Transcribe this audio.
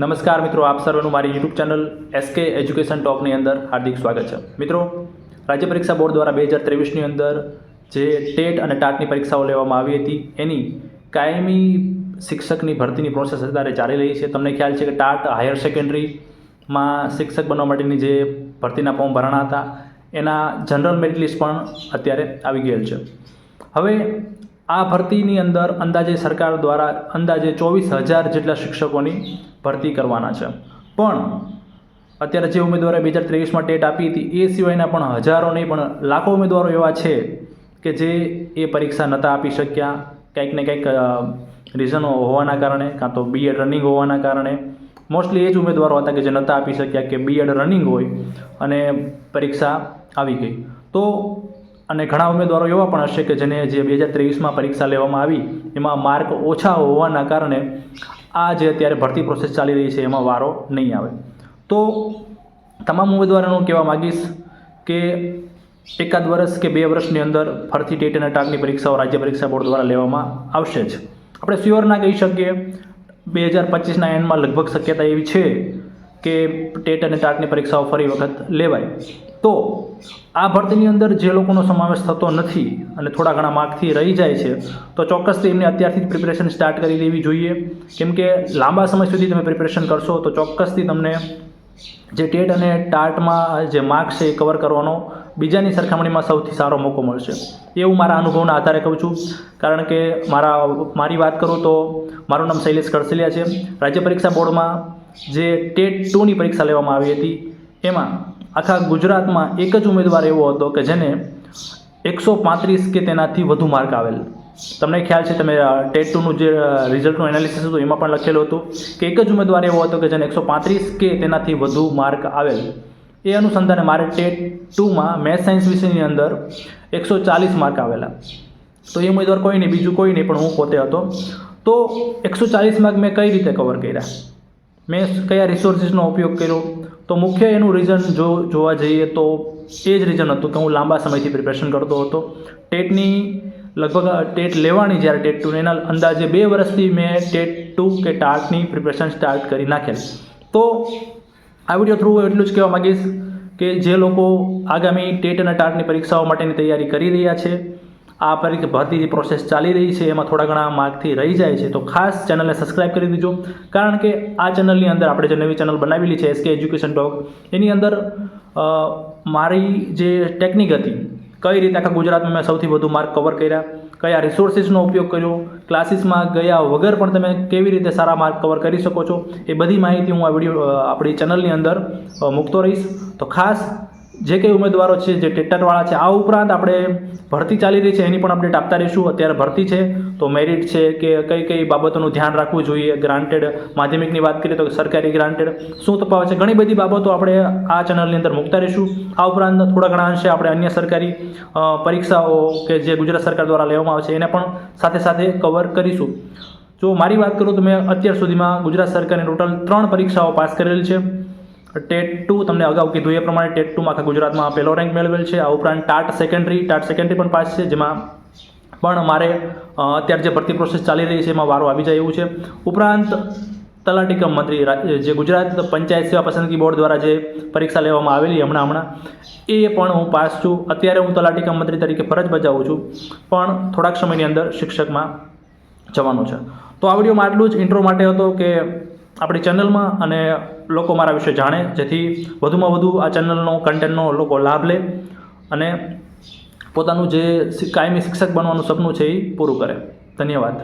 નમસ્કાર મિત્રો, આપ સર્વનું મારી યુટ્યુબ ચેનલ SK એજ્યુકેશન ટોકની અંદર હાર્દિક સ્વાગત છે। મિત્રો, રાજ્ય પરીક્ષા બોર્ડ દ્વારા 2023ની અંદર જે ટેટ અને ટાટની પરીક્ષાઓ લેવામાં આવી હતી એની કાયમી શિક્ષકની ભરતીની પ્રોસેસ અત્યારે ચાલી રહી છે। તમને ખ્યાલ છે કે ટાટ હાયર સેકન્ડરીમાં શિક્ષક બનવા માટેની જે ભરતીના ફોર્મ ભરાણા હતા એના જનરલ મેરિટ લિસ્ટ પણ અત્યારે આવી ગયેલ છે। હવે આ ભરતીની અંદર અંદાજે સરકાર દ્વારા અંદાજે 24,000 જેટલા શિક્ષકોની ભરતી કરવાના છે, પણ અત્યારે જે ઉમેદવારોએ 2023માં ટેટ આપી હતી એ સિવાયના પણ હજારો નહીં પણ લાખો ઉમેદવારો એવા છે કે જે એ પરીક્ષા નહોતા આપી શક્યા, કંઈક ને કંઈક રીઝનો હોવાના કારણે, કાં તો બીએડ રનિંગ હોવાના કારણે। મોસ્ટલી એ જ ઉમેદવારો હતા કે જે નહોતા આપી શક્યા કે બીએડ રનિંગ હોય અને પરીક્ષા આવી ગઈ તો, અને ઘણા ઉમેદવારો એવા પણ હશે કે જેને જે 2023માં પરીક્ષા લેવામાં આવી એમાં માર્ક ઓછા હોવાના કારણે આ જે અત્યારે ભરતી પ્રોસેસ ચાલી રહી છે એમાં વારો નહીં આવે। તો તમામ ઉમેદવારોને હું કહેવા માગીશ કે એકાદ વર્ષ કે 2 વર્ષની અંદર ફરીથી ટેટ અને ટાટની પરીક્ષાઓ રાજ્ય પરીક્ષા બોર્ડ દ્વારા લેવામાં આવશે જ। આપણે શ્યોર ના કહી શકીએ, 2025ના એન્ડમાં લગભગ શક્યતા એવી છે કે ટેટ અને ટાટની પરીક્ષાઓ ફરી વખત લેવાય। તો આ ભરતીની અંદર જે લોકોનો સમાવેશ થતો નથી અને થોડા ઘણા માર્કથી રહી જાય છે તો ચોક્કસથી એમને અત્યારથી જ પ્રિપેરેશન સ્ટાર્ટ કરી દેવી જોઈએ, કેમ કે લાંબા સમય સુધી તમે પ્રિપેરેશન કરશો તો ચોક્કસથી તમને જે ટેટ અને ટાટમાં જે માર્ક્સ છે એ કવર કરવાનો બીજાની સરખામણીમાં સૌથી સારો મોકો મળશે। એવું મારા અનુભવના આધારે કહું છું, કારણ કે મારી વાત કરું તો મારું નામ શૈલેષ કડસલિયા છે। રાજ્ય પરીક્ષા બોર્ડમાં જે ટેટ 2ની પરીક્ષા લેવામાં આવી હતી એમાં આખા ગુજરાતમાં એક જ ઉમેદવાર એવો હતો કે જેને 135 કે તેનાથી વધુ માર્ક આવેલ। તમને ખ્યાલ છે, તમે ટેટ 2નું જે રિઝલ્ટનું એનાલિસિસ હતું એમાં પણ લખેલું હતું કે એક જ ઉમેદવાર એવો હતો કે જેને 135 કે તેનાથી વધુ માર્ક આવેલ। એ અનુસંધાને મારે ટેટ 2માં મેથ્સ સાયન્સ વિષયની અંદર 140 માર્ક આવેલા। તો એ ઉમેદવાર કોઈ નહીં, બીજું કોઈ નહીં પણ હું પોતે હતો। તો 140 માર્ક મેં કઈ રીતે કવર કર્યા, મેં કયા રિસોર્સિસનો ઉપયોગ કર્યો, તો મુખ્ય એનું રીઝન જોવા જઈએ તો એ જ રીઝન હતું કે હું લાંબા સમયથી પ્રિપેરેશન કરતો હતો। ટેટની લગભગ ટેટ લેવાની જ્યારે ટેટ 2 એના અંદાજે 2 વર્ષથી મેં ટેટ 2 કે ટાટની પ્રિપેરેશન સ્ટાર્ટ કરી નાખેલ। તો આ વિડીયો થ્રુ એટલું જ કહેવા માગીશ કે જે લોકો આગામી ટેટ અને ટાટની પરીક્ષાઓ માટેની તૈયારી કરી રહ્યા છે, આ ભરતી પ્રોસેસ ચાલી રહી છે એમાં થોડા ઘણા માર્કથી રહી જાય છે તો ખાસ ચેનલને સબસ્ક્રાઈબ કરી દીજો, કારણ કે આ ચેનલની અંદર આપણે જે નવી ચેનલ બનાવેલી છે SK એજ્યુકેશન ટોક, એની અંદર મારી જે ટેકનિક હતી, કઈ રીતે આખા ગુજરાતમાં મેં સૌથી વધુ માર્ક કવર કર્યા, કયા રિસોર્સિસનો ઉપયોગ કર્યો, ક્લાસીસમાં ગયા વગર પણ તમે કેવી રીતે સારા માર્ક કવર કરી શકો છો, એ બધી માહિતી હું આ વિડીયો આપણી ચેનલની અંદર મૂકતો રહીશ। તો ખાસ જે કંઈ ઉમેદવારો છે જે ટેટવાળા છે, આ ઉપરાંત આપણે ભરતી ચાલી રહી છે એની પણ અપડેટ આપતા રહીશું। અત્યારે ભરતી છે તો મેરિટ છે કે કઈ કઈ બાબતોનું ધ્યાન રાખવું જોઈએ, ગ્રાન્ટેડ માધ્યમિકની વાત કરીએ તો સરકારી ગ્રાન્ટેડ શું તફાવત છે, ઘણી બધી બાબતો આપણે આ ચેનલની અંદર મૂકતા રહીશું। આ ઉપરાંત થોડા ઘણા અંશે આપણે અન્ય સરકારી પરીક્ષાઓ કે જે ગુજરાત સરકાર દ્વારા લેવામાં આવે છે એને પણ સાથે સાથે કવર કરીશું। જો મારી વાત કરું તો મેં અત્યાર સુધીમાં ગુજરાત સરકારની ટોટલ 3 પરીક્ષાઓ પાસ કરેલી છે। ટેટ 2 તમને અગાઉ કીધું એ પ્રમાણે ટેટ 2માં આખા ગુજરાતમાં પહેલો રેન્ક મેળવેલ છે। આ ઉપરાંત ટાટ સેકન્ડરી પણ પાસ છે, જેમાં પણ મારે અત્યારે જે ભરતી પ્રોસેસ ચાલી રહી છે એમાં વારો આવી જાય એવું છે। ઉપરાંત તલાટી કમ મંત્રી જે ગુજરાત પંચાયત સેવા પસંદગી બોર્ડ દ્વારા જે પરીક્ષા લેવામાં આવેલી હમણાં એ પણ હું પાસ છું। અત્યારે હું તલાટી કમ મંત્રી તરીકે ફરજ બજાવું છું, પણ થોડાક સમયની અંદર શિક્ષકમાં જવાનું છે। તો આ વિડીયોમાં આટલું જ ઇન્ટ્રો માટે હતો કે આપણી ચેનલમાં અને લોકો મારા વિશે જાણે, જેથી વધુમાં વધુ આ ચેનલનો કન્ટેન્ટનો લોકો લાભ લે અને પોતાનું જે કાયમી શિક્ષક બનવાનું સપનું છે એ પૂરું કરે। ધન્યવાદ।